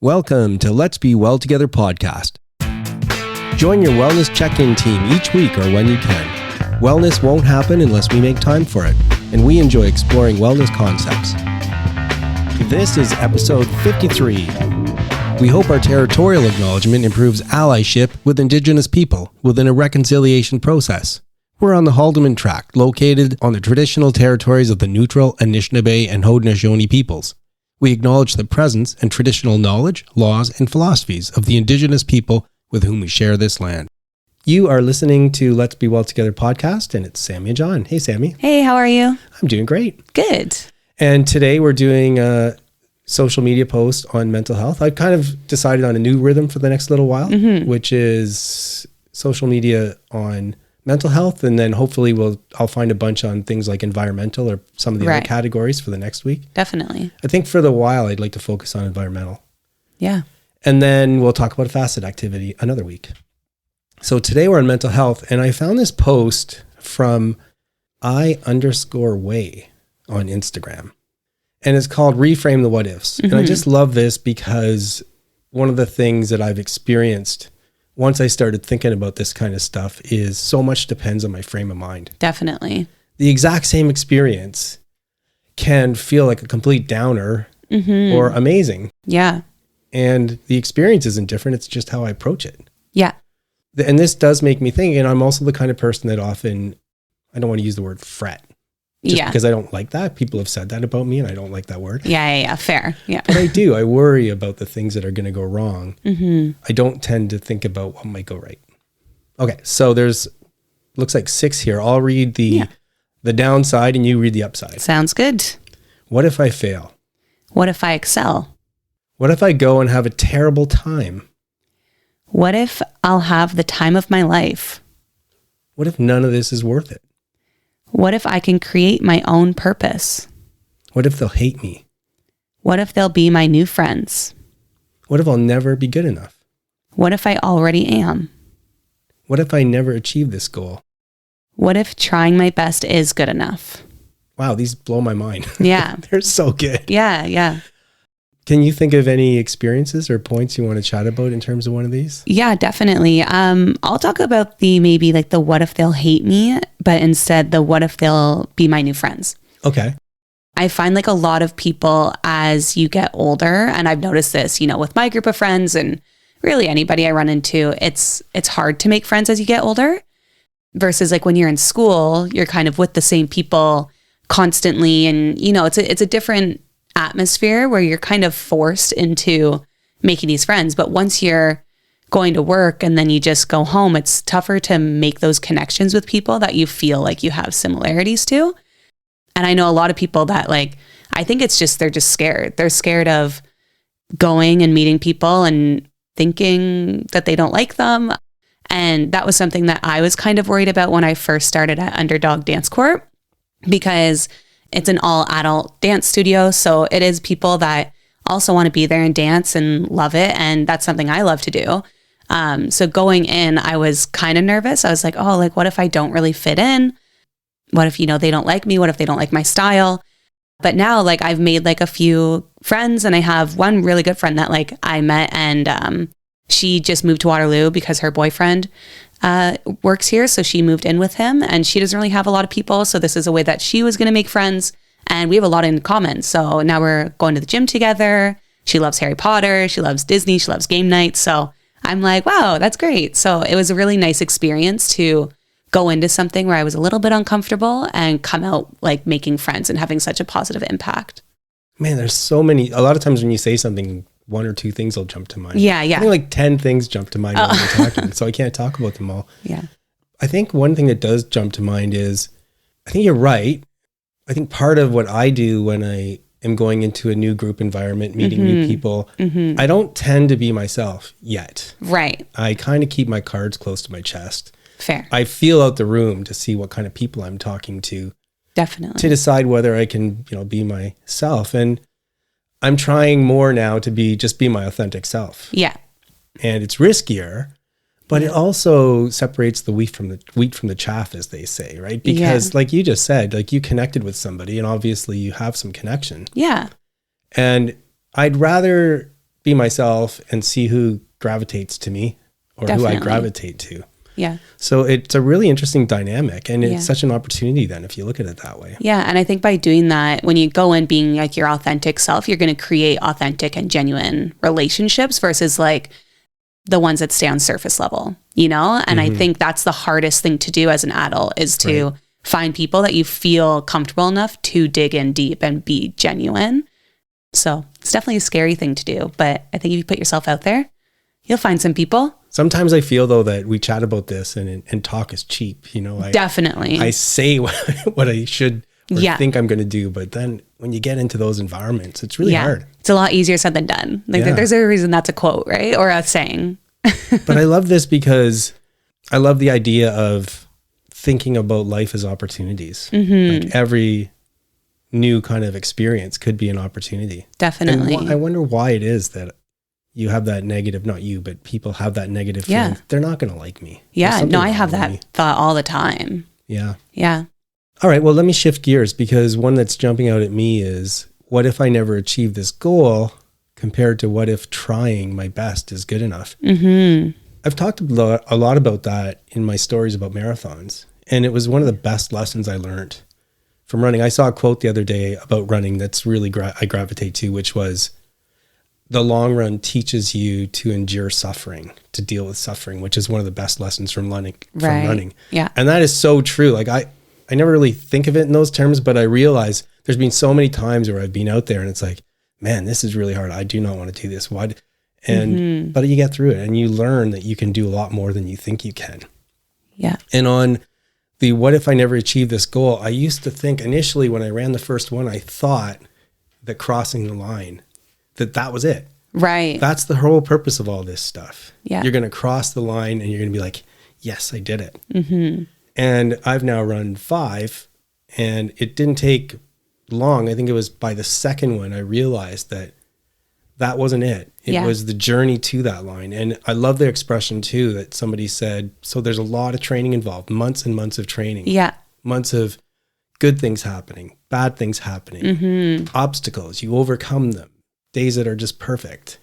Welcome to Let's Be Well Together podcast. Join your wellness check-in team each week or when you can. Wellness won't happen unless we make time for it, and we enjoy exploring wellness concepts. This is episode 53. We hope our territorial acknowledgement improves allyship with Indigenous people within a reconciliation process. We're on the Haldeman Tract, located on the traditional territories of the Neutral, Anishinaabe, and Haudenosaunee peoples. We acknowledge the presence and traditional knowledge, laws, and philosophies of the Indigenous people with whom we share this land. You are listening to Let's Be Well Together podcast, and it's Sammy and John. Hey, Sammy. Hey, how are you? I'm doing great. Good. And today we're doing a social media post on mental health. I've kind of decided on a new rhythm for the next little while, which is social media on mental health, and then hopefully I'll find a bunch on things like environmental or some of the other categories for the next week. Definitely. I think for the while I'd like to focus on environmental. Yeah. And then we'll talk about a facet activity another week. So today we're on mental health, and I found this post from I_way on Instagram, and it's called Reframe the What Ifs. And I just love this because one of the things that I've experienced once I started thinking about this kind of stuff is so much depends on my frame of mind. Definitely. The exact same experience can feel like a complete downer or amazing. Yeah. And the experience isn't different. It's just how I approach it. Yeah. And this does make me think, and I'm also the kind of person that often, I don't want to use the word fret. Just because I don't like that. People have said that about me, and I don't like that word. Yeah. Fair. Yeah. But I do. I worry about the things that are going to go wrong. I don't tend to think about what might go right. Okay, so looks like 6 here. I'll read the downside, and you read the upside. Sounds good. What if I fail? What if I excel? What if I go and have a terrible time? What if I'll have the time of my life? What if none of this is worth it? What if I can create my own purpose? What if they'll hate me? What if they'll be my new friends? What if I'll never be good enough? What if I already am? What if I never achieve this goal? What if trying my best is good enough? Wow, these blow my mind. Yeah. They're so good. Yeah. Can you think of any experiences or points you want to chat about in terms of one of these? Yeah, definitely. I'll talk about the what if they'll hate me, but instead the what if they'll be my new friends. Okay. I find like a lot of people as you get older, and I've noticed this, with my group of friends and really anybody I run into, it's hard to make friends as you get older versus like when you're in school, you're kind of with the same people constantly. And, it's a different atmosphere where you're kind of forced into making these friends. But once you're going to work and then you just go home, it's tougher to make those connections with people that you feel like you have similarities to. And I know a lot of people that I think it's just, they're just scared. They're scared of going and meeting people and thinking that they don't like them. And that was something that I was kind of worried about when I first started at Underdog Dance Corp, because it's an all adult dance studio. So it is people that also want to be there and dance and love it. And that's something I love to do. So going in, I was kind of nervous. I was like, what if I don't really fit in? What if, they don't like me? What if they don't like my style? But now I've made a few friends, and I have one really good friend that I met, and she just moved to Waterloo because her boyfriend works here. So she moved in with him, and she doesn't really have a lot of people. So this is a way that she was going to make friends, and we have a lot in common. So now we're going to the gym together. She loves Harry Potter. She loves Disney. She loves game nights. So I'm like, wow, that's great. So it was a really nice experience to go into something where I was a little bit uncomfortable and come out making friends and having such a positive impact. Man, there's so many. A lot of times when you say something, one or two things will jump to mind. Yeah. I think 10 things jump to mind when you're talking, so I can't talk about them all. Yeah. I think one thing that does jump to mind is, I think you're right. I think part of what I do when I am going into a new group environment, meeting new people, I don't tend to be myself yet. Right. I kind of keep my cards close to my chest. Fair. I feel out the room to see what kind of people I'm talking to. Definitely. To decide whether I can, be myself. And I'm trying more now to be my authentic self. Yeah. And it's riskier, but it also separates the wheat from the chaff, as they say, right? Because like you just said, you connected with somebody and obviously you have some connection. Yeah. And I'd rather be myself and see who gravitates to me or Definitely. who I gravitate to. Yeah. So it's a really interesting dynamic, and it's Yeah. such an opportunity then if you look at it that way. Yeah. And I think by doing that, when you go in being like your authentic self, you're going to create authentic and genuine relationships versus like the ones that stay on surface level, you know? And I think that's the hardest thing to do as an adult is to find people that you feel comfortable enough to dig in deep and be genuine. So it's definitely a scary thing to do. But I think if you put yourself out there, you'll find some people. Sometimes I feel though that we chat about this and talk is cheap, you know. Definitely. I say what I should or think I'm going to do, but then when you get into those environments, it's really hard. It's a lot easier said than done. Like there's a reason that's a quote, right? Or a saying. But I love this because I love the idea of thinking about life as opportunities. Like every new kind of experience could be an opportunity. Definitely. And I wonder why it is that you have that negative, not you, but people have that negative feeling. They're not going to like me. Yeah. No, I have that thought all the time. Yeah. Yeah. All right. Well, let me shift gears because one that's jumping out at me is what if I never achieve this goal compared to what if trying my best is good enough? I've talked a lot about that in my stories about marathons. And it was one of the best lessons I learned from running. I saw a quote the other day about running that's really I gravitate to, which was, the long run teaches you to endure suffering, to deal with suffering, which is one of the best lessons from running. Yeah. And that is so true. Like I never really think of it in those terms, but I realize there's been so many times where I've been out there and it's like, man, this is really hard. I do not want to do this. Why? But you get through it and you learn that you can do a lot more than you think you can. Yeah. And on the, what if I never achieve this goal? I used to think initially when I ran the first one, I thought that crossing the line, that was it. Right. That's the whole purpose of all this stuff. Yeah. You're going to cross the line and you're going to be like, yes, I did it. And I've now run 5 and it didn't take long. I think it was by the second one, I realized that wasn't it. It was the journey to that line. And I love the expression too, that somebody said, so there's a lot of training involved, months and months of training. Yeah. Months of good things happening, bad things happening, obstacles, you overcome them. Days that are just perfect.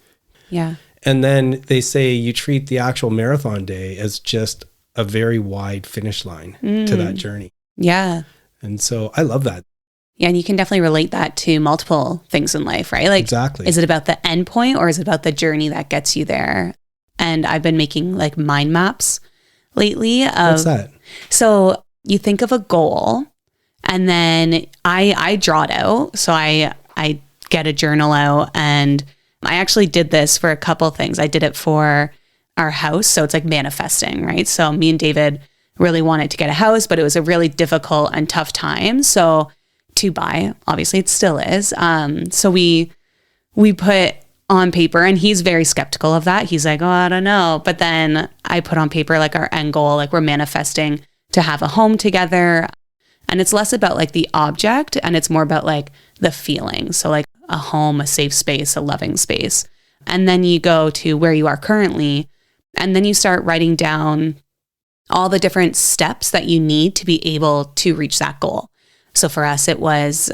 Yeah. And then they say you treat the actual marathon day as just a very wide finish line to that journey. Yeah. And so I love that. Yeah. And you can definitely relate that to multiple things in life, right? Like, exactly. Is it about the end point or is it about the journey that gets you there? And I've been making like mind maps lately. What's that? So you think of a goal and then I draw it out. So I get a journal out, and I actually did this for a couple things. I did it for our house. So it's like manifesting, right? So me and David really wanted to get a house, but it was a really difficult and tough time. So to buy, obviously it still is. So we put on paper, and he's very skeptical of that. He's like, oh, I don't know. But then I put on paper like our end goal, like we're manifesting to have a home together. And it's less about like the object and it's more about like the feeling. So like a home, a safe space, a loving space. And then you go to where you are currently, and then you start writing down all the different steps that you need to be able to reach that goal. So for us, it was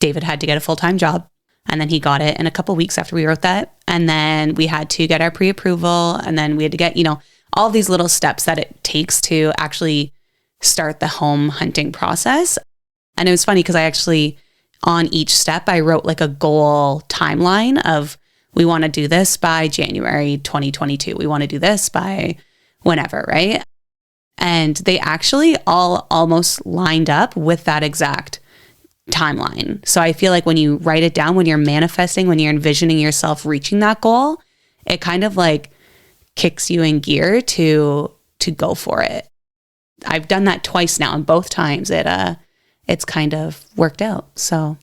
David had to get a full-time job, and then he got it in a couple of weeks after we wrote that. And then we had to get our pre-approval, and then we had to get, all these little steps that it takes to actually start the home hunting process. And it was funny because I actually, on each step, I wrote like a goal timeline of, we want to do this by January 2022. We want to do this by whenever, right? And they actually all almost lined up with that exact timeline. So I feel like when you write it down, when you're manifesting, when you're envisioning yourself reaching that goal, it kind of like kicks you in gear to go for it. I've done that twice now, and both times it's kind of worked out. So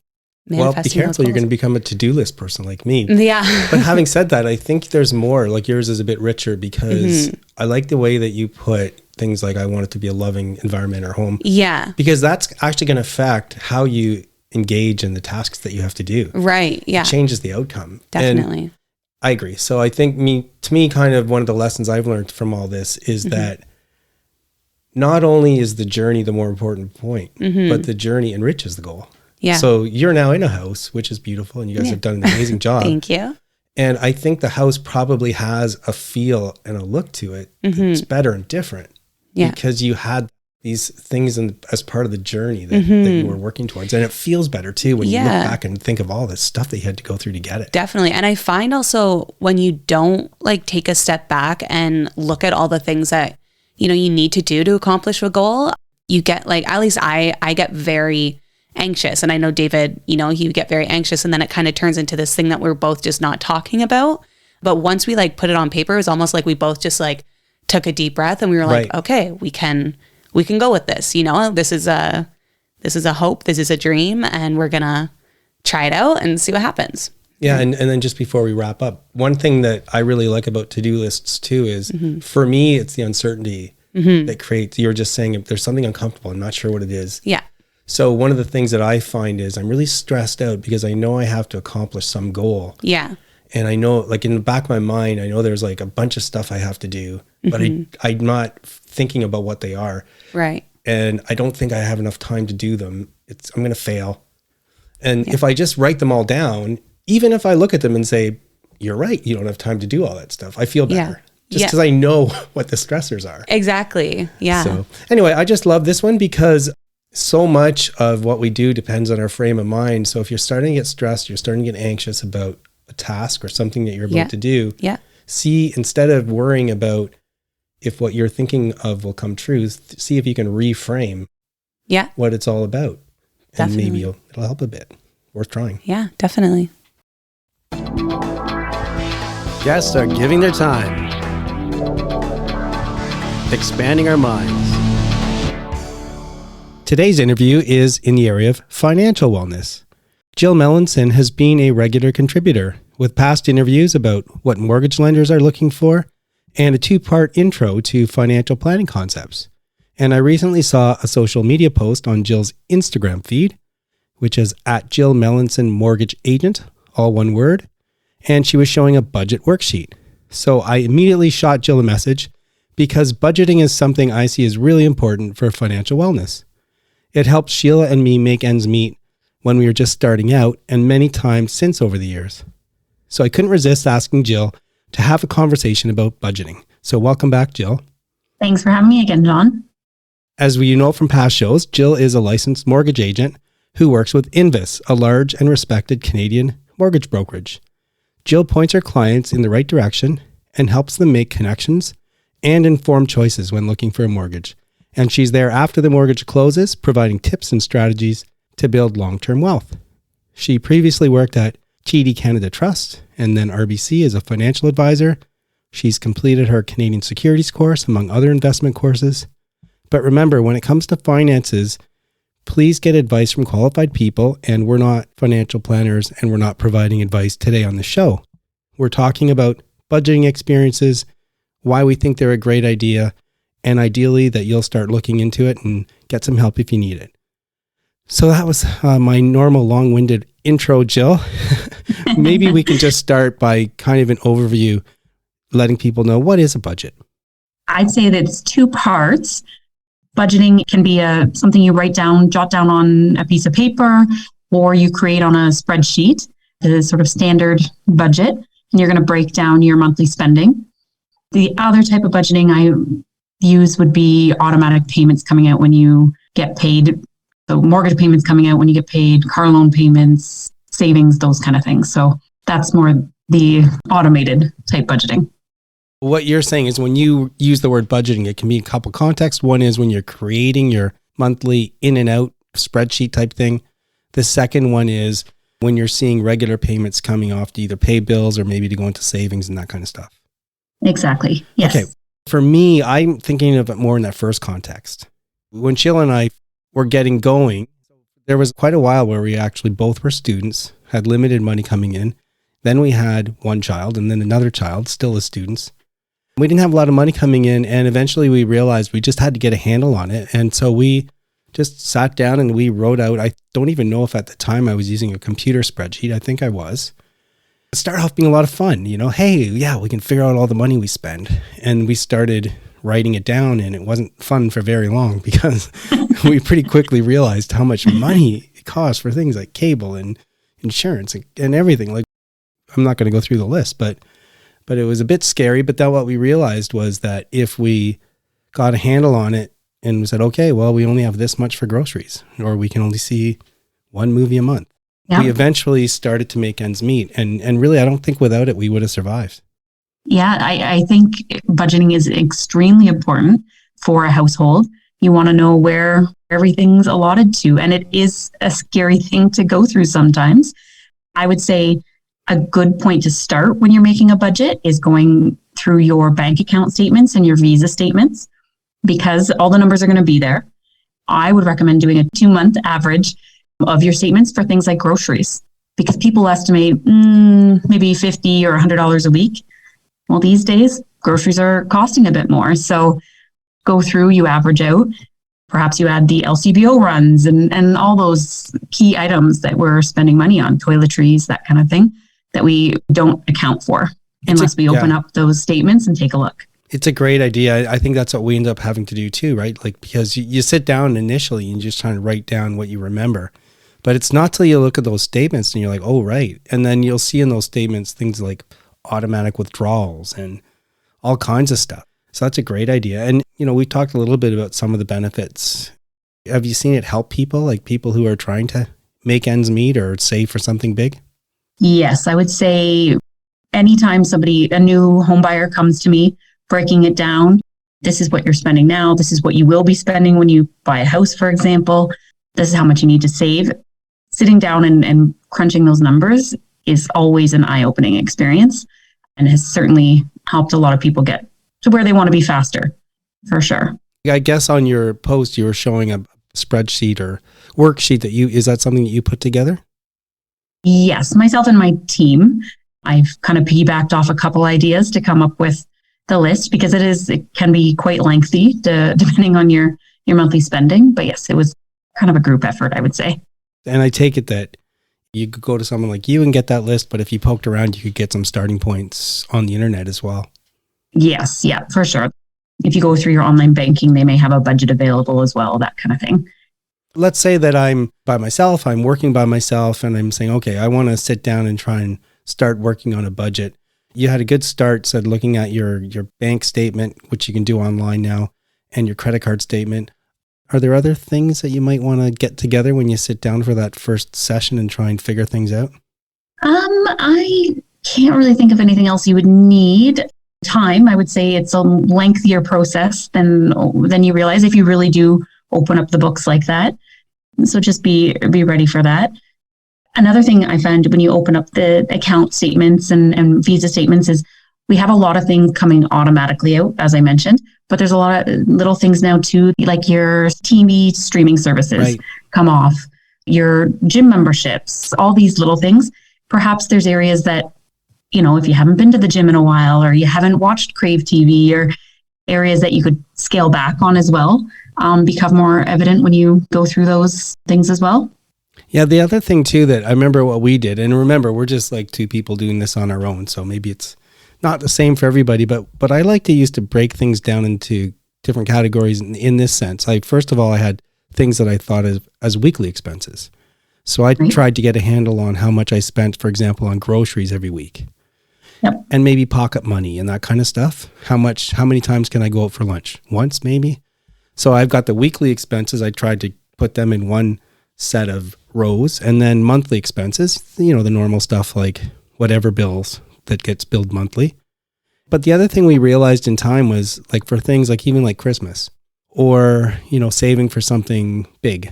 well, be careful. You're going to become a to-do list person like me. Yeah. But having said that, I think there's more. Like yours is a bit richer because I like the way that you put things like, I want it to be a loving environment or home. Yeah. Because that's actually going to affect how you engage in the tasks that you have to do. Right. Yeah. It changes the outcome. Definitely. And I agree. So I think to me, kind of one of the lessons I've learned from all this is that not only is the journey the more important point, but the journey enriches the goal. Yeah. So you're now in a house, which is beautiful, and you guys have done an amazing job. Thank you. And I think the house probably has a feel and a look to it that's better and different because you had these things as part of the journey that you were working towards. And it feels better too when you look back and think of all this stuff that you had to go through to get it. Definitely. And I find also when you don't like take a step back and look at all the things that, you know, you need to do to accomplish a goal, you get like, at least I get very anxious. And I know David, you know, he would get very anxious, and then it kind of turns into this thing that we're both just not talking about. But once we like put it on paper, it was almost like we both just like took a deep breath and we were like, okay, we can go with this. You know, this is a hope, this is a dream, and we're gonna try it out and see what happens. Yeah. And then just before we wrap up, one thing that I really like about to-do lists too is for me, it's the uncertainty that creates, you're just saying if there's something uncomfortable, I'm not sure what it is. Yeah. So one of the things that I find is I'm really stressed out because I know I have to accomplish some goal. Yeah. And I know, like in the back of my mind, I know there's like a bunch of stuff I have to do, but I'm not thinking about what they are. Right. And I don't think I have enough time to do them. I'm going to fail. And if I just write them all down, even if I look at them and say, you're right, you don't have time to do all that stuff, I feel better. Just because I know what the stressors are. Exactly. Yeah. So anyway, I just love this one because so much of what we do depends on our frame of mind. So if you're starting to get stressed, you're starting to get anxious about a task or something that you're about to do, see, instead of worrying about if what you're thinking of will come true, see if you can reframe what it's all about. Definitely. And maybe it'll help a bit. Worth trying. Yeah, definitely. Guests are giving their time, expanding our minds. Today's interview is in the area of financial wellness. Jill Melanson has been a regular contributor with past interviews about what mortgage lenders are looking for and a 2-part intro to financial planning concepts. And I recently saw a social media post on Jill's Instagram feed, which is at Jill Melanson Mortgage Agent, all one word, and she was showing a budget worksheet. So I immediately shot Jill a message because budgeting is something I see as really important for financial wellness. It helped Sheila and me make ends meet when we were just starting out and many times since over the years. So I couldn't resist asking Jill to have a conversation about budgeting. So welcome back, Jill. Thanks for having me again, John. As we know from past shows, Jill is a licensed mortgage agent who works with Invis, a large and respected Canadian mortgage brokerage. Jill points her clients in the right direction and helps them make connections and informed choices when looking for a mortgage. And she's there after the mortgage closes, providing tips and strategies to build long-term wealth. She previously worked at TD Canada Trust and then RBC as a financial advisor. She's completed her Canadian Securities course, among other investment courses. But remember, when it comes to finances, please get advice from qualified people, and we're not financial planners and we're not providing advice today on the show. We're talking about budgeting experiences, why we think they're a great idea, and ideally that you'll start looking into it and get some help if you need it. So that was my normal long-winded intro, Jill. Maybe we can just start by kind of an overview, letting people know what is a budget. I'd say that it's 2 parts. Budgeting can be something you jot down on a piece of paper, or you create on a spreadsheet, the sort of standard budget, and you're going to break down your monthly spending. The other type of budgeting I use would be automatic payments coming out when you get paid. So mortgage payments coming out when you get paid, car loan payments, savings, those kind of things. So that's more the automated type budgeting. What you're saying is when you use the word budgeting, it can be a couple contexts. One is when you're creating your monthly in and out spreadsheet type thing. The second one is when you're seeing regular payments coming off to either pay bills or maybe to go into savings and that kind of stuff. Exactly. Yes. Okay. For me, I'm thinking of it more in that first context. When Sheila and I were getting going, there was quite a while where we actually both were students, had limited money coming in. Then we had one child and then another child, still as students. We didn't have a lot of money coming in, and eventually we realized we just had to get a handle on it. And so we just sat down and we wrote out, I don't even know if at the time I was using a computer spreadsheet. I think I was. It started off being a lot of fun, hey, yeah, we can figure out all the money we spend. And we started writing it down, and it wasn't fun for very long because we pretty quickly realized how much money it costs for things like cable and insurance and everything. Like, I'm not going to go through the list, but it was a bit scary. But then what we realized was that if we got a handle on it and we said, okay, well, we only have this much for groceries, or we can only see one movie a month. Yeah. We eventually started to make ends meet. And really, I don't think without it, we would have survived. Yeah, I think budgeting is extremely important for a household. You want to know where everything's allotted to. And it is a scary thing to go through sometimes. I would say a good point to start when you're making a budget is going through your bank account statements and your Visa statements, because all the numbers are going to be there. I would recommend doing a 2-month average of your statements for things like groceries, because people estimate maybe $50 or $100 a week. Well, these days, groceries are costing a bit more. So go through, you average out. Perhaps you add the LCBO runs and all those key items that we're spending money on, toiletries, that kind of thing, that we don't account for unless we open up those statements and take a look. It's a great idea. I think that's what we end up having to do too, right? Like, because you sit down initially and just trying to write down what you remember. But it's not till you look at those statements and you're like, oh, right. And then you'll see in those statements things like automatic withdrawals and all kinds of stuff. So that's a great idea. And, we talked a little bit about some of the benefits. Have you seen it help people, like people who are trying to make ends meet or save for something big? Yes, I would say anytime a new home buyer comes to me, breaking it down, this is what you're spending now. This is what you will be spending when you buy a house, for example. This is how much you need to save. Sitting down and crunching those numbers is always an eye-opening experience and has certainly helped a lot of people get to where they want to be faster, for sure. I guess on your post, you were showing a spreadsheet or worksheet is that something that you put together? Yes, myself and my team. I've kind of piggybacked off a couple ideas to come up with the list, because it can be quite lengthy depending on your monthly spending. But yes, it was kind of a group effort, I would say. And I take it that you could go to someone like you and get that list, but if you poked around, you could get some starting points on the internet as well. Yes, yeah, for sure. If you go through your online banking, they may have a budget available as well, that kind of thing. Let's say that I'm by myself, I'm working by myself, and I'm saying, okay, I want to sit down and try and start working on a budget. You had a good start, said looking at your bank statement, which you can do online now, and your credit card statement. Are there other things that you might want to get together when you sit down for that first session and try and figure things out? I can't really think of anything else you would need. Time, I would say it's a lengthier process than you realize if you really do open up the books like that. So just be ready for that. Another thing I found when you open up the account statements and Visa statements is we have a lot of things coming automatically out, as I mentioned, but there's a lot of little things now too, like your TV streaming services come off, your gym memberships, all these little things. Perhaps there's areas that, if you haven't been to the gym in a while, or you haven't watched Crave TV, or areas that you could scale back on as well, become more evident when you go through those things as well. Yeah, the other thing too that I remember what we did, and remember, we're just like two people doing this on our own, so maybe it's not the same for everybody, but I like to used to break things down into different categories in this sense. First of all, I had things that I thought as weekly expenses. So I tried to get a handle on how much I spent, for example, on groceries every week. Yep. And maybe pocket money and that kind of stuff. How many times can I go out for lunch? Once, maybe. So I've got the weekly expenses. I tried to put them in one set of rows, and then monthly expenses, the normal stuff like whatever bills that gets billed monthly. But the other thing we realized in time was like for things like even like Christmas or, saving for something big,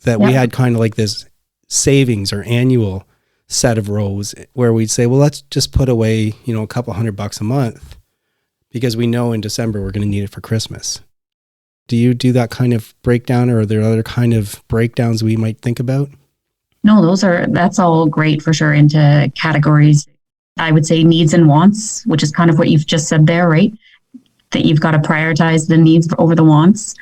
that we had kind of like this savings or annual set of rows where we'd say, well, let's just put away, a couple $100 a month because we know in December we're going to need it for Christmas. Do you do that kind of breakdown, or are there other kind of breakdowns we might think about? No, that's all great for sure into categories. I would say needs and wants, which is kind of what you've just said there, right? That you've got to prioritize the needs over the wants.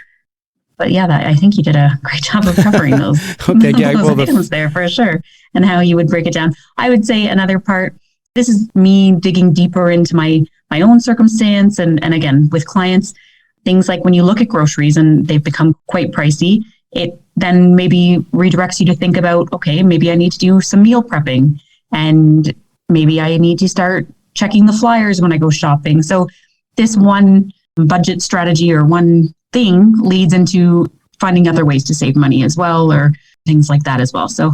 But yeah, I think you did a great job of covering those, okay, yeah, those items there for sure, and how you would break it down. I would say another part, this is me digging deeper into my own circumstance. And again, with clients, things like when you look at groceries and they've become quite pricey, it then maybe redirects you to think about, okay, maybe I need to do some meal prepping and maybe I need to start checking the flyers when I go shopping. So this one budget strategy or one thing leads into finding other ways to save money as well, or things like that as well. So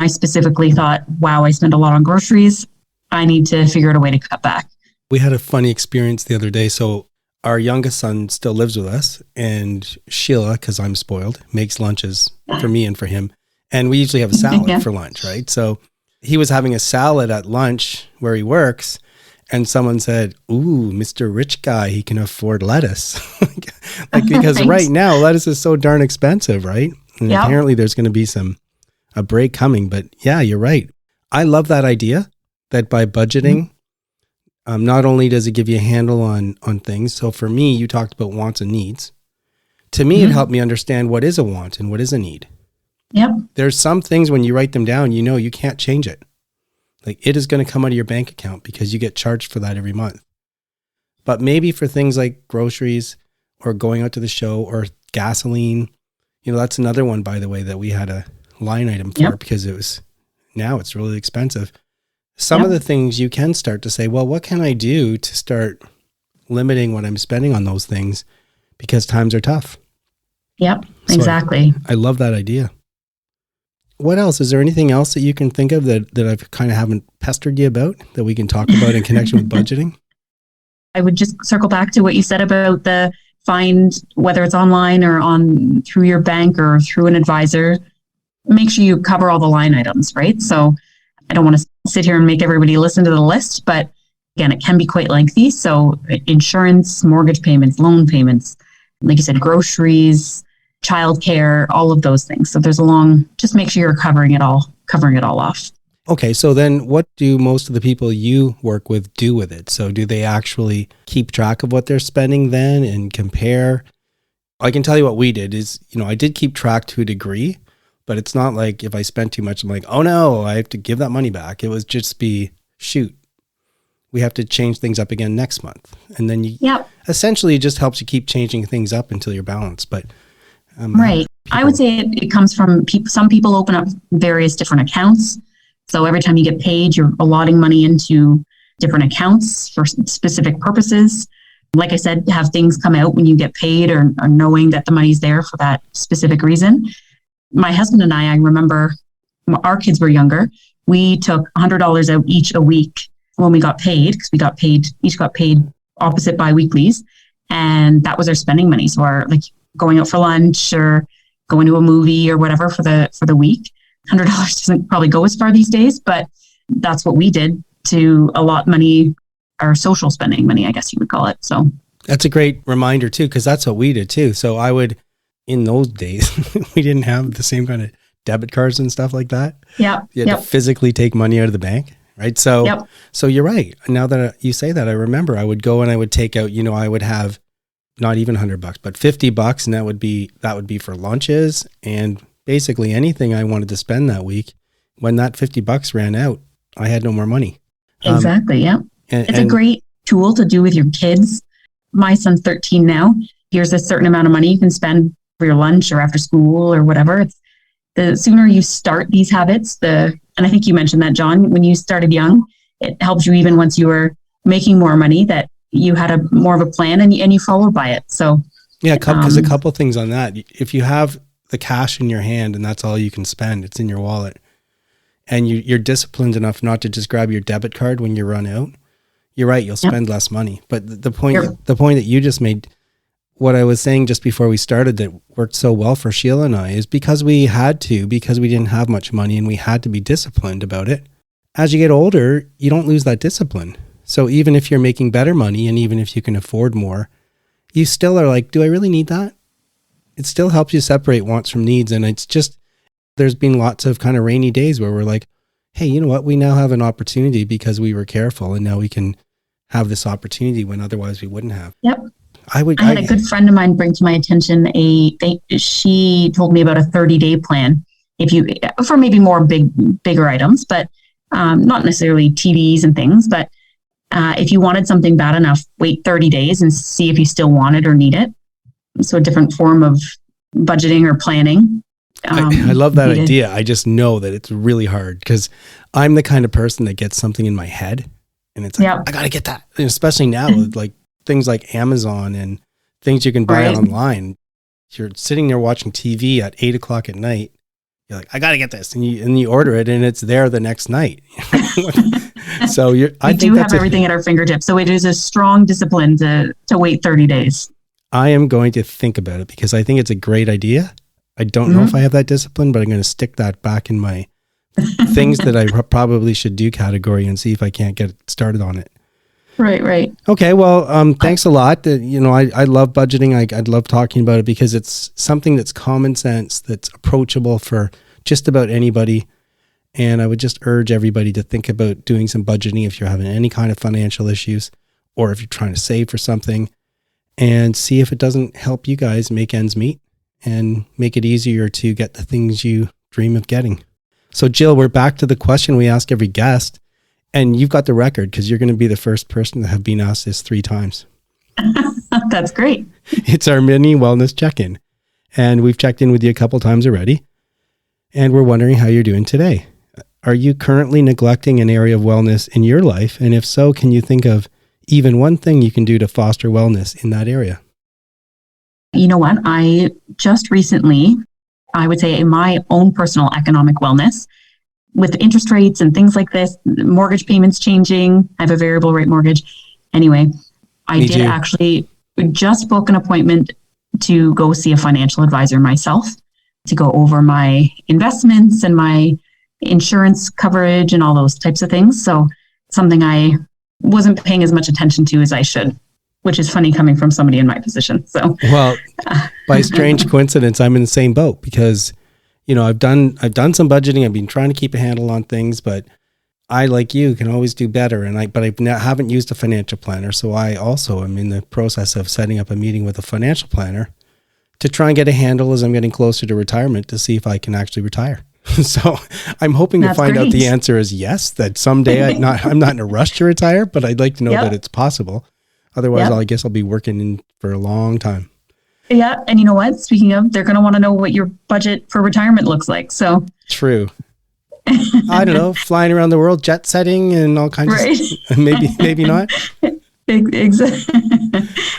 I specifically thought, wow, I spend a lot on groceries. I need to figure out a way to cut back. We had a funny experience the other day. So our youngest son still lives with us, and Sheila, because I'm spoiled, makes lunches for me and for him. And we usually have a salad for lunch, right? So he was having a salad at lunch where he works, and someone said, "Ooh, Mr. Rich Guy, he can afford lettuce." Because right now lettuce is so darn expensive, right? And apparently there's going to be a break coming. But yeah, you're right. I love that idea that by budgeting, not only does it give you a handle on things. So for me, you talked about wants and needs. To me, it helped me understand what is a want and what is a need. Yep. There's some things when you write them down, you can't change it. Like it is going to come out of your bank account because you get charged for that every month. But maybe for things like groceries or going out to the show or gasoline, that's another one, by the way, that we had a line item for because now it's really expensive. Some of the things you can start to say, well, what can I do to start limiting what I'm spending on those things because times are tough? Yep, So exactly. I love that idea. What else? Is there anything else that you can think of that I've kind of haven't pestered you about that we can talk about in connection with budgeting? I would just circle back to what you said about the find, whether it's online or through your bank or through an advisor, make sure you cover all the line items, right? So I don't want to sit here and make everybody listen to the list, but again, it can be quite lengthy. So insurance, mortgage payments, loan payments, like you said, groceries, childcare, all of those things. So there's just make sure you're covering it all off. Okay. So then what do most of the people you work with do with it? So do they actually keep track of what they're spending then and compare? I can tell you what we did is, I did keep track to a degree, but it's not like if I spent too much, I'm like, oh no, I have to give that money back. It was just shoot, we have to change things up again next month. And then essentially it just helps you keep changing things up until you're balanced. But right. I would say it comes from people. Some people open up various different accounts. So every time you get paid, you're allotting money into different accounts for specific purposes. Like I said, have things come out when you get paid or knowing that the money's there for that specific reason. My husband and I remember our kids were younger. We took $100 out each a week when we got paid, because each got paid opposite biweeklies. And that was our spending money. So our going out for lunch or going to a movie or whatever for the week. $100 doesn't probably go as far these days, but that's what we did to allot money, our social spending money, I guess you would call it. So that's a great reminder too, because that's what we did too. So in those days, we didn't have the same kind of debit cards and stuff like that. Yeah. You had to physically take money out of the bank, right? So, so you're right. Now that you say that, I remember I would go and I would take out, I would have not even $100, but $50. And that would be for lunches and basically anything I wanted to spend that week. When that $50 ran out, I had no more money. Exactly. Yeah. It's a great tool to do with your kids. My son's 13 now. Here's a certain amount of money you can spend for your lunch or after school or whatever. The sooner you start these habits, and I think you mentioned that, John, when you started young, it helps you even once you were making more money, that you had more of a plan and you followed by it. So yeah, because a couple things on that. If you have the cash in your hand and that's all you can spend, it's in your wallet, and you're disciplined enough not to just grab your debit card when you run out, you're right, you'll spend less money. But the point that you just made, what I was saying just before we started that worked so well for Sheila and I, is because we didn't have much money and we had to be disciplined about it. As you get older, you don't lose that discipline. So even if you're making better money and even if you can afford more, you still are like, do I really need that? It still helps you separate wants from needs. And it's just, there's been lots of kind of rainy days where we're like, hey, you know what? We now have an opportunity because we were careful, and now we can have this opportunity when otherwise we wouldn't have. Yep. I had a good friend of mine bring to my attention she told me about a 30-day plan for maybe more bigger items, but not necessarily TVs and things, but if you wanted something bad enough, wait 30 days and see if you still want it or need it. So a different form of budgeting or planning. I love that needed. idea. I just know that it's really hard because I'm the kind of person that gets something in my head and it's like, Yep. I got to get that. And especially now with like things like Amazon and things you can buy Right. online. You're sitting there watching TV at 8:00 at night. You're like, I got to get this. And you order it and it's there the next night. So I We think do that's have everything at our fingertips. So it is a strong discipline to wait 30 days. I am going to think about it because I think it's a great idea. I don't know if I have that discipline, but I'm going to stick that back in my things that I probably should do category and see if I can't get started on it. Right. Okay. Well, thanks a lot. I love budgeting. I'd love talking about it because it's something that's common sense, that's approachable for just about anybody. And I would just urge everybody to think about doing some budgeting if you're having any kind of financial issues or if you're trying to save for something, and see if it doesn't help you guys make ends meet and make it easier to get the things you dream of getting. So Jill, we're back to the question we ask every guest, and you've got the record because you're going to be the first person to have been asked this 3 times. That's great. It's our mini wellness check-in, and we've checked in with you a couple times already, and we're wondering how you're doing today. Are you currently neglecting an area of wellness in your life? And if so, can you think of even one thing you can do to foster wellness in that area? You know what? I just recently, I would say in my own personal economic wellness, with interest rates and things like this, mortgage payments changing, I have a variable rate mortgage. Anyway, I Me did too. actually just book an appointment to go see a financial advisor myself to go over my investments and my insurance coverage and all those types of things. So something I wasn't paying as much attention to as I should, which is funny coming from somebody in my position. So, well, by strange coincidence, I'm in the same boat because, I've done some budgeting. I've been trying to keep a handle on things, but I, like you, can always do better. But I haven't used a financial planner. So I also am in the process of setting up a meeting with a financial planner to try and get a handle as I'm getting closer to retirement to see if I can actually retire. So I'm hoping to find out the answer is yes, that someday I'm not in a rush to retire, but I'd like to know that it's possible. Otherwise, I guess I'll be working for a long time. Yeah. And you know what? Speaking of, they're going to want to know what your budget for retirement looks like. So true. I don't know, flying around the world, jet setting and all kinds of maybe not.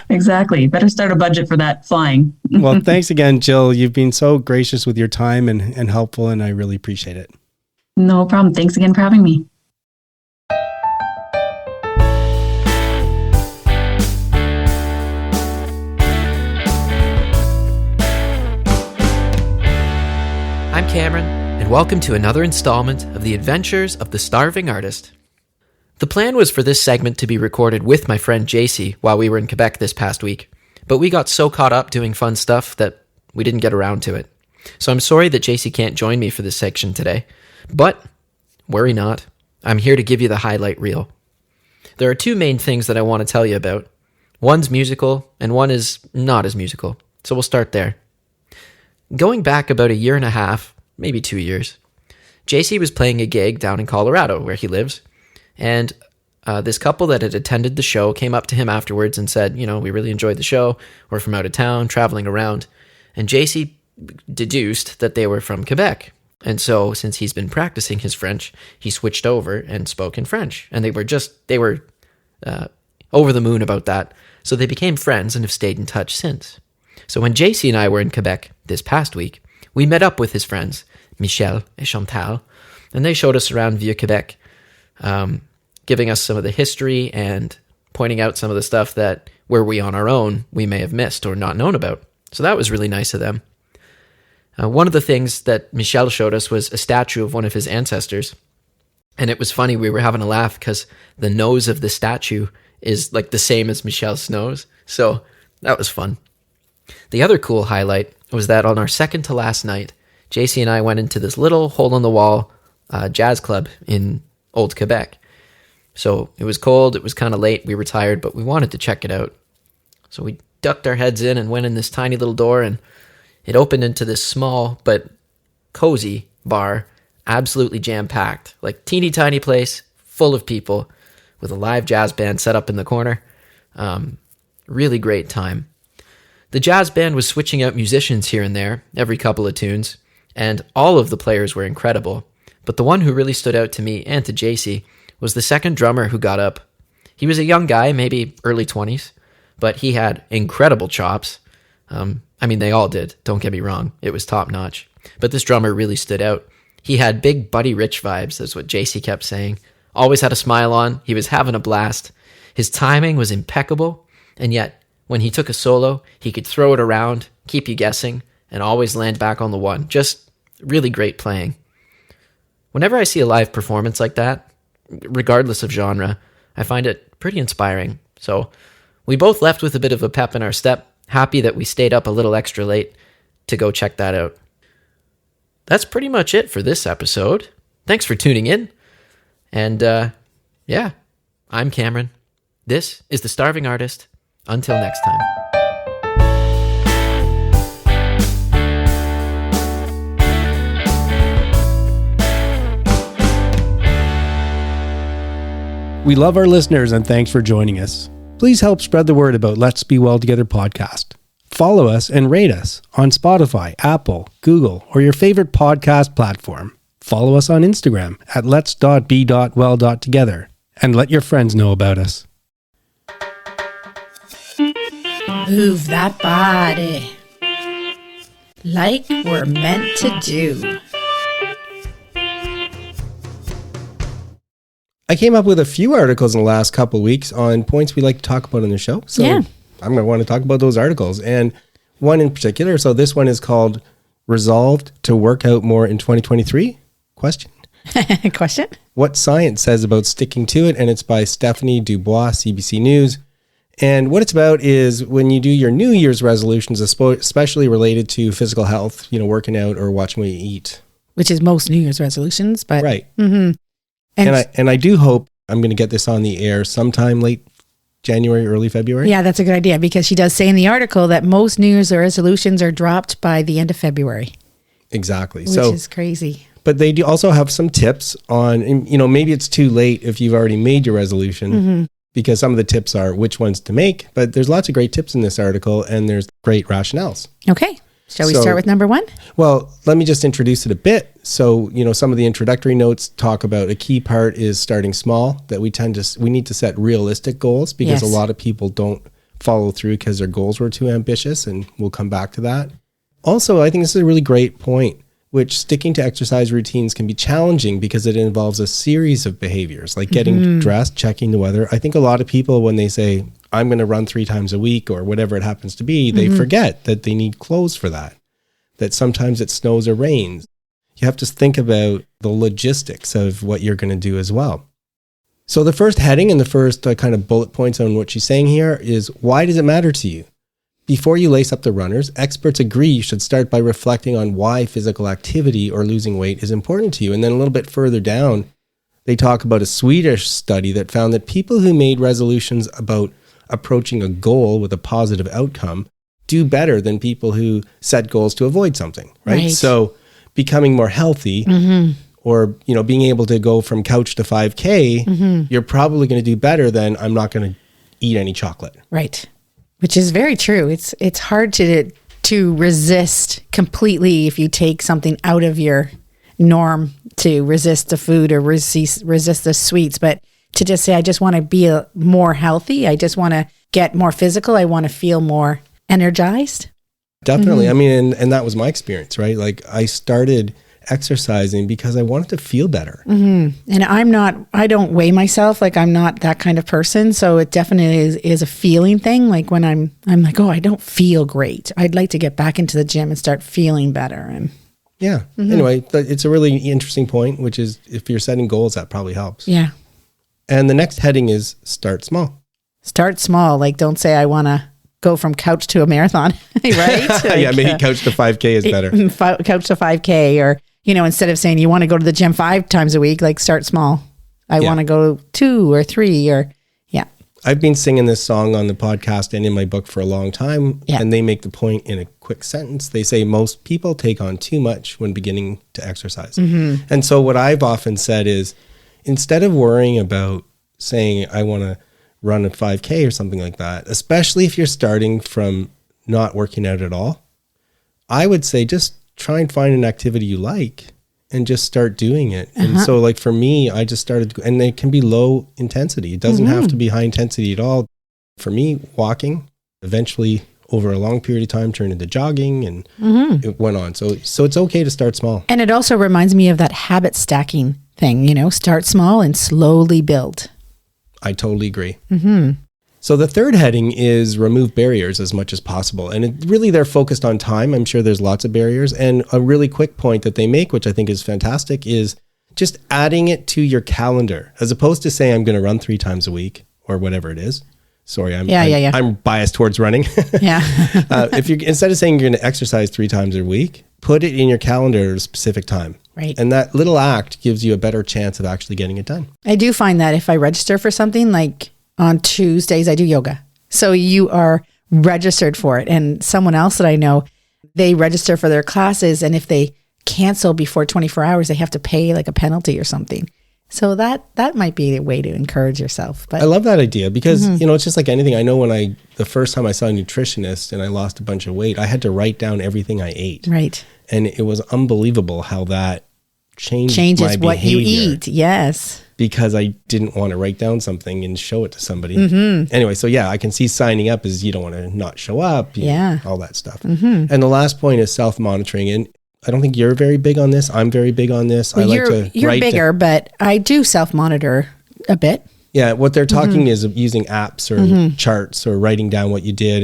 Exactly. Better start a budget for that flying. Well, thanks again, Jill. You've been so gracious with your time and helpful, and I really appreciate it. No problem. Thanks again for having me. I'm Cameron, and welcome to another installment of The Adventures of the Starving Artist. The plan was for this segment to be recorded with my friend JC while we were in Quebec this past week, but we got so caught up doing fun stuff that we didn't get around to it. So I'm sorry that JC can't join me for this section today, but worry not, I'm here to give you the highlight reel. There are 2 main things that I want to tell you about. One's musical, and one is not as musical, so we'll start there. Going back about 1.5 years, maybe 2 years, JC was playing a gig down in Colorado where he lives, and this couple that had attended the show came up to him afterwards and said, we really enjoyed the show. We're from out of town, traveling around. And JC deduced that they were from Quebec. And so since he's been practicing his French, he switched over and spoke in French. And they were over the moon about that. So they became friends and have stayed in touch since. So when JC and I were in Quebec this past week, we met up with his friends, Michel and Chantal, and they showed us around Vieux-Québec, giving us some of the history and pointing out some of the stuff that, were we on our own, we may have missed or not known about. So that was really nice of them. One of the things that Michel showed us was a statue of one of his ancestors. And it was funny, we were having a laugh because the nose of the statue is like the same as Michel's nose. So that was fun. The other cool highlight was that on our second to last night, JC and I went into this little hole-in-the-wall jazz club in Old Quebec. So it was cold, it was kind of late, we were tired, but we wanted to check it out. So we ducked our heads in and went in this tiny little door, and it opened into this small but cozy bar, absolutely jam-packed. Like teeny tiny place, full of people, with a live jazz band set up in the corner. Really great time. The jazz band was switching out musicians here and there, every couple of tunes, and all of the players were incredible. But the one who really stood out to me and to JC was the second drummer who got up. He was a young guy, maybe early 20s, but he had incredible chops. They all did, don't get me wrong. It was top notch. But this drummer really stood out. He had big Buddy Rich vibes, that's what JC kept saying. Always had a smile on, he was having a blast. His timing was impeccable, and yet, when he took a solo, he could throw it around, keep you guessing, and always land back on the one. Just really great playing. Whenever I see a live performance like that, regardless of genre, I find it pretty inspiring. So we both left with a bit of a pep in our step, happy that we stayed up a little extra late to go check that out. That's pretty much it for this episode. Thanks for tuning in. And I'm Cameron. This is The Starving Artist. Until next time. We love our listeners and thanks for joining us. Please help spread the word about Let's Be Well Together podcast. Follow us and rate us on Spotify, Apple, Google, or your favorite podcast platform. Follow us on Instagram at lets.be.well.together and let your friends know about us. Move that body like we're meant to do. I came up with a few articles in the last couple of weeks on points we like to talk about on the show. So I'm going to want to talk about those articles. And one in particular, so this one is called Resolved to Work Out More in 2023? Question. What science says about sticking to it. And it's by Stephanie Dubois, CBC News. And what it's about is when you do your New Year's resolutions, especially related to physical health, working out or watching what you eat. Which is most New Year's resolutions, but... Right. Mm-hmm. And I do hope I'm going to get this on the air sometime late January, early February. Yeah, that's a good idea because she does say in the article that most New Year's resolutions are dropped by the end of February. Exactly. Which is crazy. But they do also have some tips on, maybe it's too late if you've already made your resolution because some of the tips are which ones to make, but there's lots of great tips in this article and there's great rationales. Okay. Shall we start with number one? Well, let me just introduce it a bit. So, some of the introductory notes talk about a key part is starting small, that we need to set realistic goals because a lot of people don't follow through because their goals were too ambitious, and we'll come back to that. Also, I think this is a really great point, which sticking to exercise routines can be challenging because it involves a series of behaviors, like getting dressed, checking the weather. I think a lot of people, when they say, I'm going to run 3 times a week or whatever it happens to be, they forget that they need clothes for that sometimes it snows or rains. You have to think about the logistics of what you're going to do as well. So the first heading and the first kind of bullet points on what she's saying here is, why does it matter to you? Before you lace up the runners, experts agree you should start by reflecting on why physical activity or losing weight is important to you. And then a little bit further down, they talk about a Swedish study that found that people who made resolutions about approaching a goal with a positive outcome do better than people who set goals to avoid something, right? So becoming more healthy or, being able to go from couch to 5K, you're probably going to do better than I'm not going to eat any chocolate. Right. Which is very true. It's hard to resist completely if you take something out of your norm to resist the food or resist the sweets. But to just say, I just want to be more healthy. I just want to get more physical. I want to feel more energized. Definitely. I mean, and that was my experience, right? Like I started exercising because I wanted to feel better. And I don't weigh myself. Like I'm not that kind of person. So it definitely is a feeling thing. Like when I'm like, oh, I don't feel great. I'd like to get back into the gym and start feeling better. And anyway, it's a really interesting point, which is if you're setting goals, that probably helps. Yeah. And the next heading is start small. Start small. Like don't say I want to go from couch to a marathon, right? Like, maybe couch to 5K is better. Couch to 5K or, instead of saying you want to go to the gym 5 times a week, like start small. I want to go 2 or 3 or, I've been singing this song on the podcast and in my book for a long time. Yeah. And they make the point in a quick sentence. They say most people take on too much when beginning to exercise. And so what I've often said is instead of worrying about saying I want to run a 5K or something like that, especially if you're starting from not working out at all, I would say just try and find an activity you like and just start doing it. And so like for me, I just started, and it can be low intensity. It doesn't have to be high intensity at all. For me, walking eventually over a long period of time turned into jogging, and it went on. So it's okay to start small. And it also reminds me of that habit stacking thing, start small and slowly build. I totally agree. So the third heading is remove barriers as much as possible. And really they're focused on time. I'm sure there's lots of barriers. And a really quick point that they make, which I think is fantastic, is just adding it to your calendar, as opposed to saying I'm going to run 3 times a week or whatever it is. Sorry, I'm biased towards running. If you're, instead of saying you're going to exercise 3 times a week, put it in your calendar at a specific time. Right. And that little act gives you a better chance of actually getting it done. I do find that if I register for something, like on Tuesdays, I do yoga. So you are registered for it. And someone else that I know, they register for their classes. And if they cancel before 24 hours, they have to pay like a penalty or something. So that might be a way to encourage yourself. But I love that idea because, it's just like anything. I know when the first time I saw a nutritionist and I lost a bunch of weight, I had to write down everything I ate. Right. And it was unbelievable how that changes my what behavior. You eat. Yes. Because I didn't want to write down something and show it to somebody. Anyway, so yeah, I can see signing up is you don't want to not show up. All that stuff. And the last point is self-monitoring. And I don't think you're very big on this. I'm very big on this. Well, you're bigger, but I do self-monitor a bit. Yeah, what they're talking is using apps or charts or writing down what you did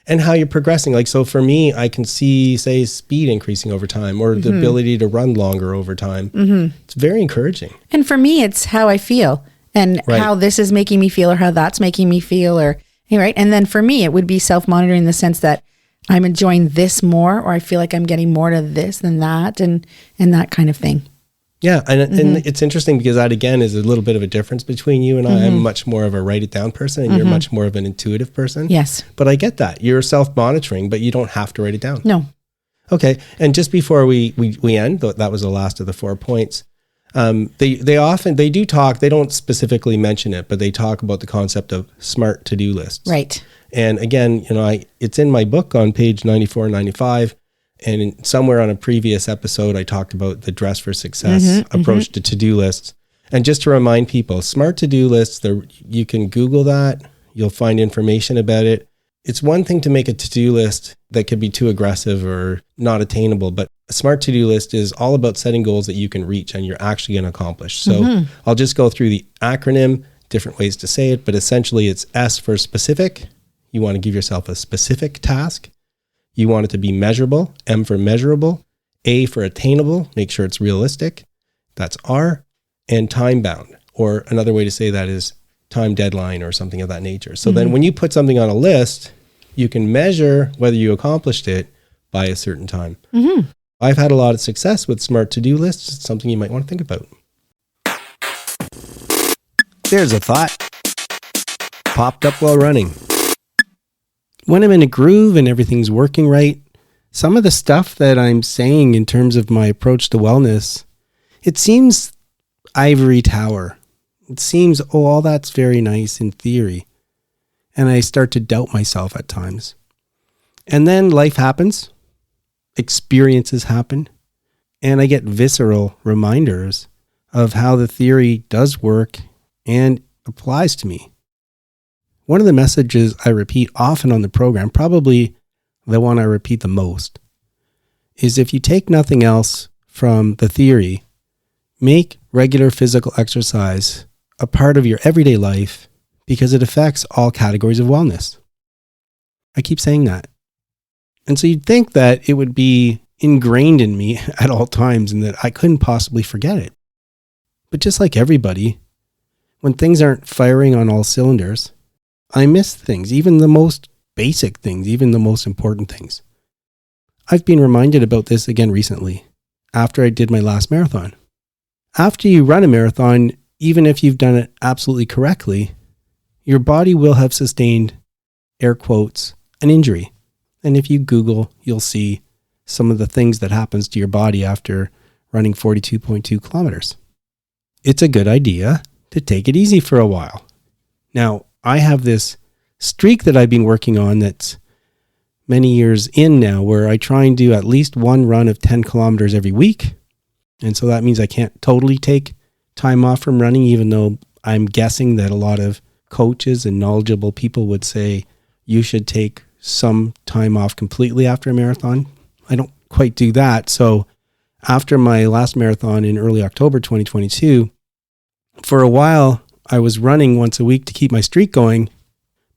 and how you're progressing. Like, so for me, I can see, say, speed increasing over time or the ability to run longer over time. It's very encouraging. And for me, it's how I feel and how this is making me feel or how that's making me feel right. And then for me, it would be self-monitoring in the sense that I'm enjoying this more, or I feel like I'm getting more to this than that and that kind of thing. Yeah. And it's interesting because that again is a little bit of a difference between you and I. I'm much more of a write it down person and you're much more of an intuitive person. Yes. But I get that. You're self-monitoring, but you don't have to write it down. No. Okay. And just before we end, that was the last of the 4 points. They do talk, they don't specifically mention it, but they talk about the concept of smart to-do lists. Right. And again, it's in my book on page 94 and 95. And somewhere on a previous episode, I talked about the Dress for Success approach to-do lists. And just to remind people, smart to-do lists, you can Google that. You'll find information about it. It's one thing to make a to-do list that could be too aggressive or not attainable, but a smart to-do list is all about setting goals that you can reach and you're actually going to accomplish. So I'll just go through the acronym, different ways to say it, but essentially it's S for specific. You want to give yourself a specific task. You want it to be measurable, M for measurable, A for attainable, make sure it's realistic. That's R, and time bound, or another way to say that is time deadline or something of that nature. So then when you put something on a list, you can measure whether you accomplished it by a certain time. I've had a lot of success with smart to-do lists. It's something you might want to think about. There's a thought. Popped up while running. When I'm in a groove and everything's working right, some of the stuff that I'm saying in terms of my approach to wellness, it seems ivory tower. It seems, all that's very nice in theory. And I start to doubt myself at times. And then life happens, experiences happen, and I get visceral reminders of how the theory does work and applies to me. One of the messages I repeat often on the program, probably the one I repeat the most, is if you take nothing else from the theory, make regular physical exercise a part of your everyday life because it affects all categories of wellness. I keep saying that. And so you'd think that it would be ingrained in me at all times and that I couldn't possibly forget it. But just like everybody, when things aren't firing on all cylinders, I miss things, even the most basic things, even the most important things. I've been reminded about this again recently, after I did my last marathon. After you run a marathon, even if you've done it absolutely correctly, your body will have sustained, air quotes, an injury. And if you Google, you'll see some of the things that happens to your body after running 42.2 kilometers. It's a good idea to take it easy for a while. Now, I have this streak that I've been working on that's many years in now where I try and do at least one run of 10 kilometers every week. And so that means I can't totally take time off from running, even though I'm guessing that a lot of coaches and knowledgeable people would say you should take some time off completely after a marathon. I don't quite do that. So after my last marathon in early October 2022, for a while, I was running once a week to keep my streak going,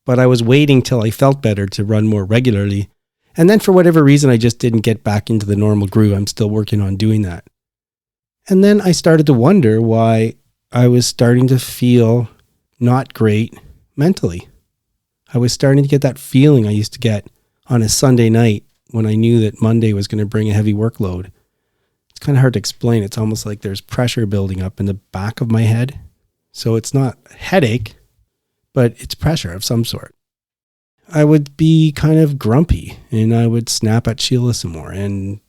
but I was waiting till I felt better to run more regularly. And then for whatever reason, I just didn't get back into the normal groove. I'm still working on doing that. And then I started to wonder why I was starting to feel not great mentally. I was starting to get that feeling I used to get on a Sunday night when I knew that Monday was going to bring a heavy workload. It's kind of hard to explain. It's almost like there's pressure building up in the back of my head. So it's not a headache, but it's pressure of some sort. I would be kind of grumpy and I would snap at Sheila some more and.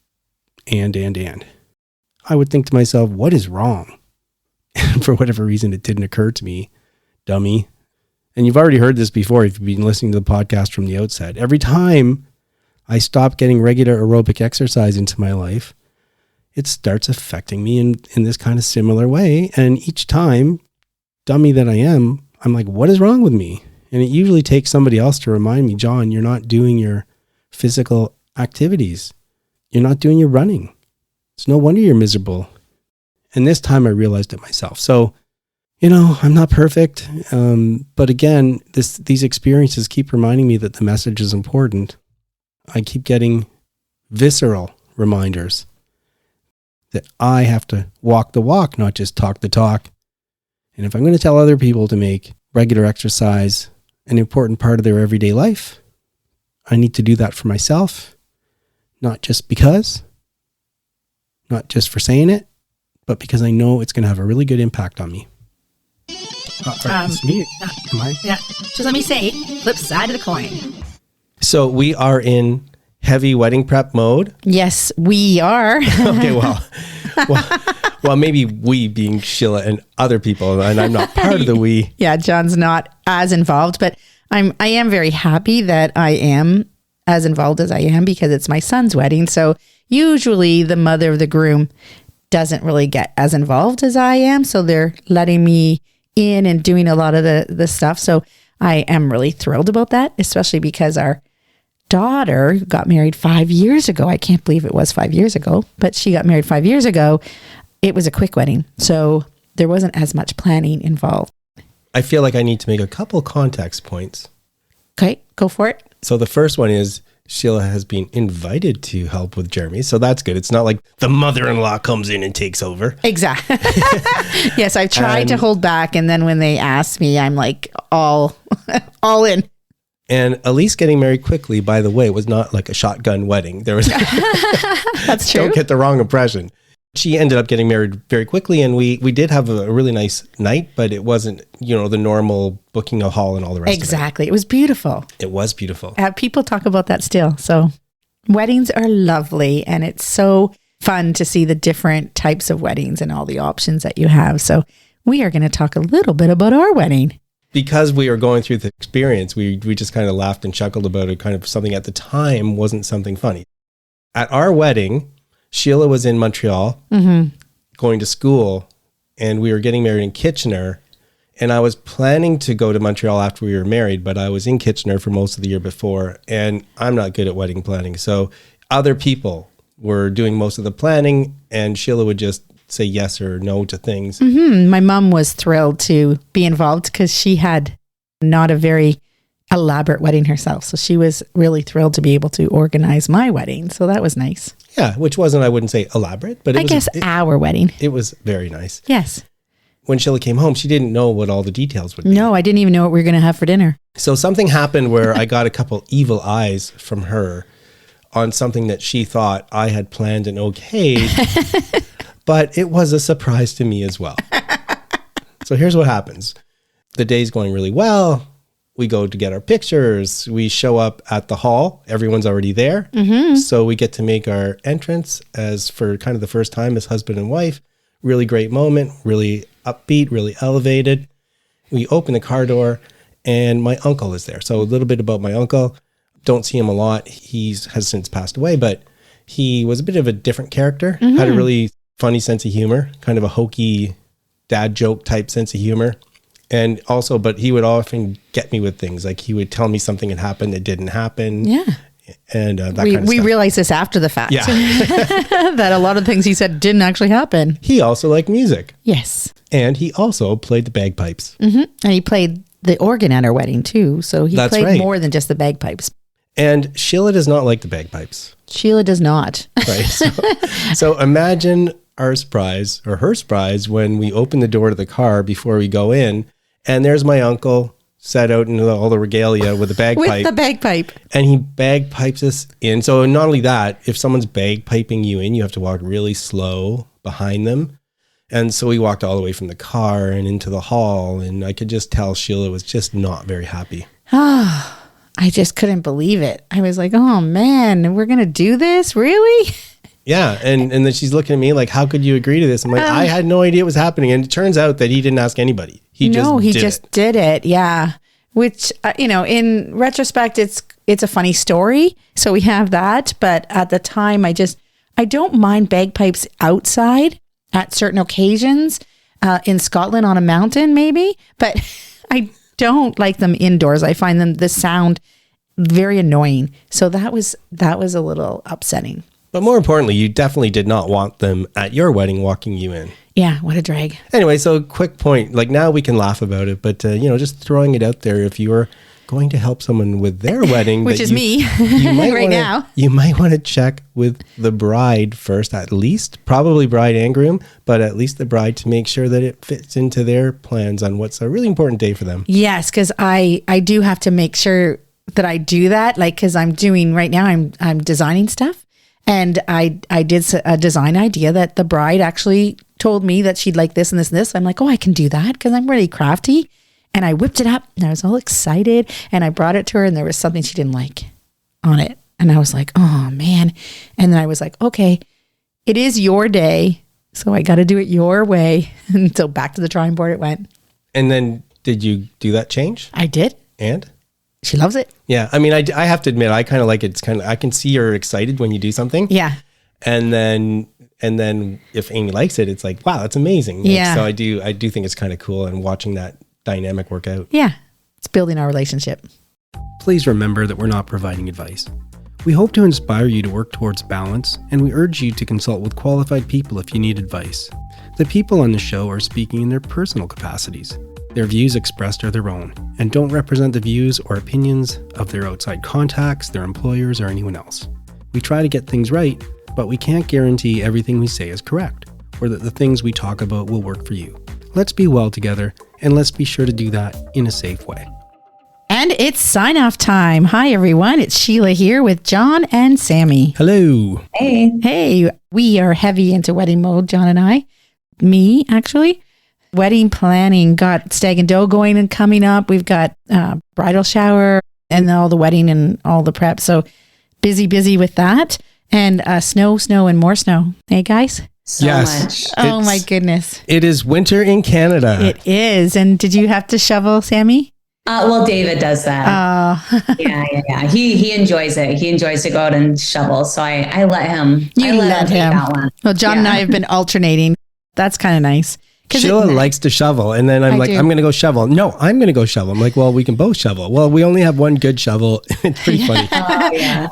I would think to myself, what is wrong? And for whatever reason, it didn't occur to me, dummy. And you've already heard this before if you've been listening to the podcast from the outset. Every time I stop getting regular aerobic exercise into my life, it starts affecting me in this kind of similar way. And each time, dummy that I am, I'm like, what is wrong with me? And it usually takes somebody else to remind me, John, you're not doing your physical activities. You're not doing your running. It's no wonder you're miserable. And this time I realized it myself. So, I'm not perfect. But again, these experiences keep reminding me that the message is important. I keep getting visceral reminders that I have to walk the walk, not just talk the talk. And if I'm going to tell other people to make regular exercise an important part of their everyday life, I need to do that for myself, not just for saying it, but because I know it's going to have a really good impact on me. It's me. Am I? Yeah. Just let me say, flip side of the coin. So we are in heavy wedding prep mode. Yes, we are. Okay, well, maybe we being Sheila and other people, and I'm not part of the we. Yeah, John's not as involved, but I am very happy that I am as involved as I am because it's my son's wedding. So usually the mother of the groom doesn't really get as involved as I am. So they're letting me in and doing a lot of the stuff. So I am really thrilled about that, especially because our daughter got married 5 years ago. I can't believe it was 5 years ago, but she got married 5 years ago. It was a quick wedding. So there wasn't as much planning involved. I feel like I need to make a couple context points. Okay, go for it. So the first one is Sheila has been invited to help with Jeremy. So that's good. It's not like the mother-in-law comes in and takes over. Exactly. Yes, I've tried to hold back. And then when they ask me, I'm like all in. And Elise getting married quickly, by the way, was not like a shotgun wedding. There was That's true. Don't get the wrong impression. She ended up getting married very quickly, and we did have a really nice night, but it wasn't, the normal booking a hall and all the rest Exactly. It was beautiful. It was beautiful. People talk about that still. So weddings are lovely, and it's so fun to see the different types of weddings and all the options that you have. So we are going to talk a little bit about our wedding. Because we are going through the experience, we just kind of laughed and chuckled about it, kind of something at the time wasn't something funny. At our wedding, Sheila was in Montreal going to school, and we were getting married in Kitchener. And I was planning to go to Montreal after we were married, but I was in Kitchener for most of the year before, and I'm not good at wedding planning. So other people were doing most of the planning, and Sheila would just say yes or no to things. My mom was thrilled to be involved because she had not a very elaborate wedding herself. So she was really thrilled to be able to organize my wedding. So that was nice. Yeah, which wasn't, I wouldn't say elaborate, but our wedding. It was very nice. Yes. When Sheila came home, she didn't know what all the details would be. No, I didn't even know what we were going to have for dinner. So something happened where I got a couple evil eyes from her on something that she thought I had planned and okayed, but it was a surprise to me as well. So here's what happens. The day's going really well. We go to get our pictures. We show up at the hall. Everyone's already there. So we get to make our entrance as for kind of the first time as husband and wife. Really great moment, really upbeat, really elevated. We open the car door and my uncle is there. So a little bit about my uncle. don't see him a lot. Has since passed away, but he was a bit of a different character, had a really funny sense of humor, kind of a hokey dad joke type sense of humor. And also, but he would often get me with things. Like he would tell me something had happened that didn't happen. Yeah. And that kind of we stuff. realized this after the fact. Yeah. That a lot of things he said didn't actually happen. He also liked music. Yes. And he also played the bagpipes. And he played the organ at our wedding too. So he That's played right. more than just the bagpipes. And Sheila does not like the bagpipes. Sheila does not. Right. So imagine our surprise or her surprise when we open the door to the car before we go in. And there's my uncle set out in all the regalia with the bagpipe. With the bagpipe. And he bagpipes us in. So not only that, if someone's bagpiping you in, you have to walk really slow behind them. And so we walked all the way from the car and into the hall. And I could just tell Sheila was just not very happy. I just couldn't believe it. I was like, oh man, we're going to do this? Really? Yeah. And then she's looking at me like, how could you agree to this? I'm like, I had no idea it was happening. And it turns out that he didn't ask anybody. He just did it. Yeah. Which, in retrospect, it's a funny story. So we have that. But at the time, I don't mind bagpipes outside at certain occasions, in Scotland on a mountain, maybe. But I don't like them indoors. I find the sound very annoying. So that was a little upsetting. But more importantly, you definitely did not want them at your wedding walking you in. Yeah, what a drag. Anyway, so quick point. Like now we can laugh about it, but just throwing it out there, if you're going to help someone with their wedding, which is me you might right now, you might want to check with the bride first, at least, probably bride and groom, but at least the bride to make sure that it fits into their plans on what's a really important day for them. Yes, because I do have to make sure that I do that, like because I'm doing right now. I'm designing stuff. And I did a design idea that the bride actually told me that she'd like this and this and this. I'm like, oh, I can do that because I'm really crafty. And I whipped it up and I was all excited. And I brought it to her and there was something she didn't like on it. And I was like, oh, man. And then I was like, okay, it is your day. So I got to do it your way. And so back to the drawing board it went. And then did you do that change? I did. And? She loves it. Yeah. I mean, I have to admit, I kind of like it. It's kind of, I can see you're excited when you do something. Yeah. And then if Amy likes it, it's like, wow, that's amazing. Like, Yeah. so I do think it's kind of cool and watching that dynamic work out. Yeah. It's building our relationship. Please remember that we're not providing advice. We hope to inspire you to work towards balance, and we urge you to consult with qualified people if you need advice. The people on the show are speaking in their personal capacities. Their views expressed are their own and don't represent the views or opinions of their outside contacts, their employers, or anyone else. We try to get things right, but we can't guarantee everything we say is correct or that the things we talk about will work for you. Let's be well together, and let's be sure to do that in a safe way. And it's sign-off time. Hi, everyone. It's Sheila here with John and Sammy. Hello. Hey. Hey, we are heavy into wedding mode, John and I. Me, actually. Wedding planning, got stag and dough going and coming up. We've got bridal shower and all the wedding and all the prep. So busy with that. And snow, and more snow. Hey, guys? So much. Oh, my goodness. It is winter in Canada. It is. And did you have to shovel, Sammy? Well, David does that. Yeah. He enjoys it. He enjoys to go out and shovel. So I let him. You let him. Take that one. Well, John and I have been alternating. That's kind of nice. Sheila likes to shovel, and then I'm like, I'm going to go shovel. No, I'm going to go shovel. I'm like, well, we can both shovel. Well, we only have one good shovel. It's pretty funny.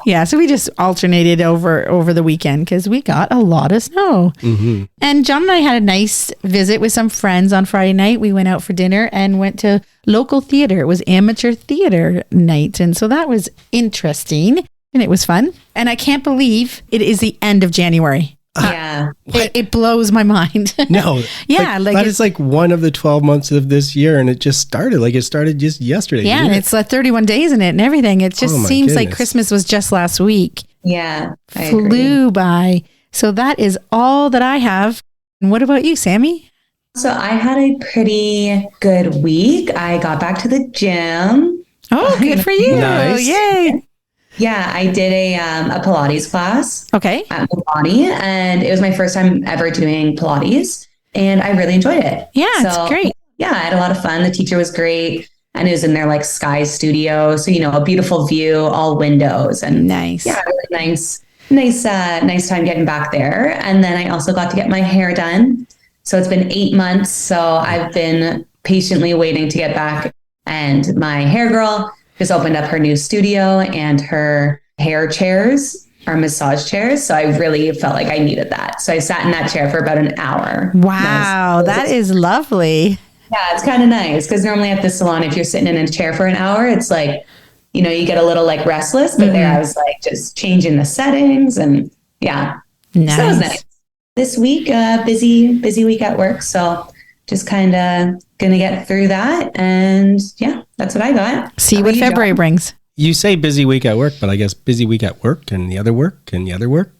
Yeah, so we just alternated over the weekend because we got a lot of snow. Mm-hmm. And John and I had a nice visit with some friends on Friday night. We went out for dinner and went to local theater. It was amateur theater night, and so that was interesting, and it was fun. And I can't believe it is the end of January. Yeah. It blows my mind. No. Yeah. Like that is like one of the 12 months of this year, and it just started. Like it started just yesterday. Yeah. And it's like 31 days in it and everything. It just seems like Christmas was just last week. Yeah. I Flew agree. by. So that is all that I have. And what about you, Sammy? So I had a pretty good week. I got back to the gym. Oh, good for you. Nice. Yay. Yeah, I did a Pilates class Okay. at my body, and it was my first time ever doing Pilates, and I really enjoyed it. Yeah, it's great. Yeah, I had a lot of fun. The teacher was great. and it was in their like sky studio. So, a beautiful view, all windows, and Nice. yeah, really nice time getting back there. And then I also got to get my hair done. So it's been 8 months. So I've been patiently waiting to get back. And my hair girl just opened up her new studio, and her hair chairs are massage chairs. So I really felt like I needed that. So I sat in that chair for about an hour. Wow, that is lovely. Yeah, it's kind of nice because normally at the salon, if you're sitting in a chair for an hour, it's like, you get a little like restless. But there I was like just changing the settings, and yeah. Nice. So it was nice. This week, busy week at work. So just kind of going to get through that. And yeah, that's what I got. See How what about you, February John? brings. You say busy week at work, but I guess busy week at work and the other work and the other work.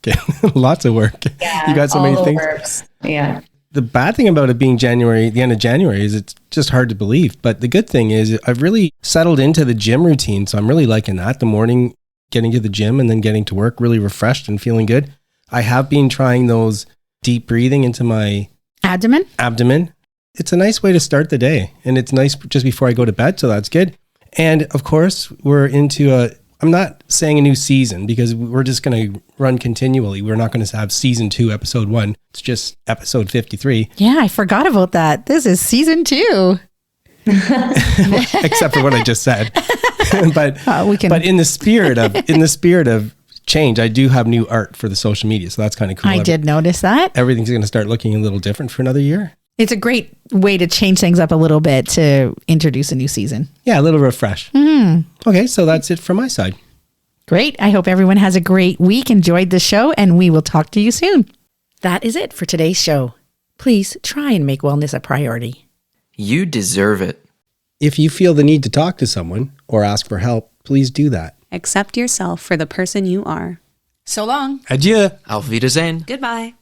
Lots of work. Yeah, You got so all many the things. works. Yeah. The bad thing about it being January, the end of January, is it's just hard to believe. But the good thing is I've really settled into the gym routine. So I'm really liking that. The morning, getting to the gym and then getting to work, really refreshed and feeling good. I have been trying those deep breathing into my Abdomen. It's a nice way to start the day. And it's nice just before I go to bed. So that's good. And of course, we're into I'm not saying a new season because we're just going to run continually. We're not going to have season 2, episode 1. It's just episode 53. Yeah, I forgot about that. This is season 2. Except for what I just said. but We can. but in the spirit of change, I do have new art for the social media. So that's kind of cool. I did notice that. Everything's going to start looking a little different for another year. It's a great way to change things up a little bit to introduce a new season. Yeah, a little refresh. Okay, so that's it from my side. Great. I hope everyone has a great week, enjoyed the show, and we will talk to you soon. That is it for today's show. Please try and make wellness a priority. You deserve it. If you feel the need to talk to someone or ask for help, please do that. Accept yourself for the person you are. So long. Adieu. Auf Wiedersehen. Goodbye.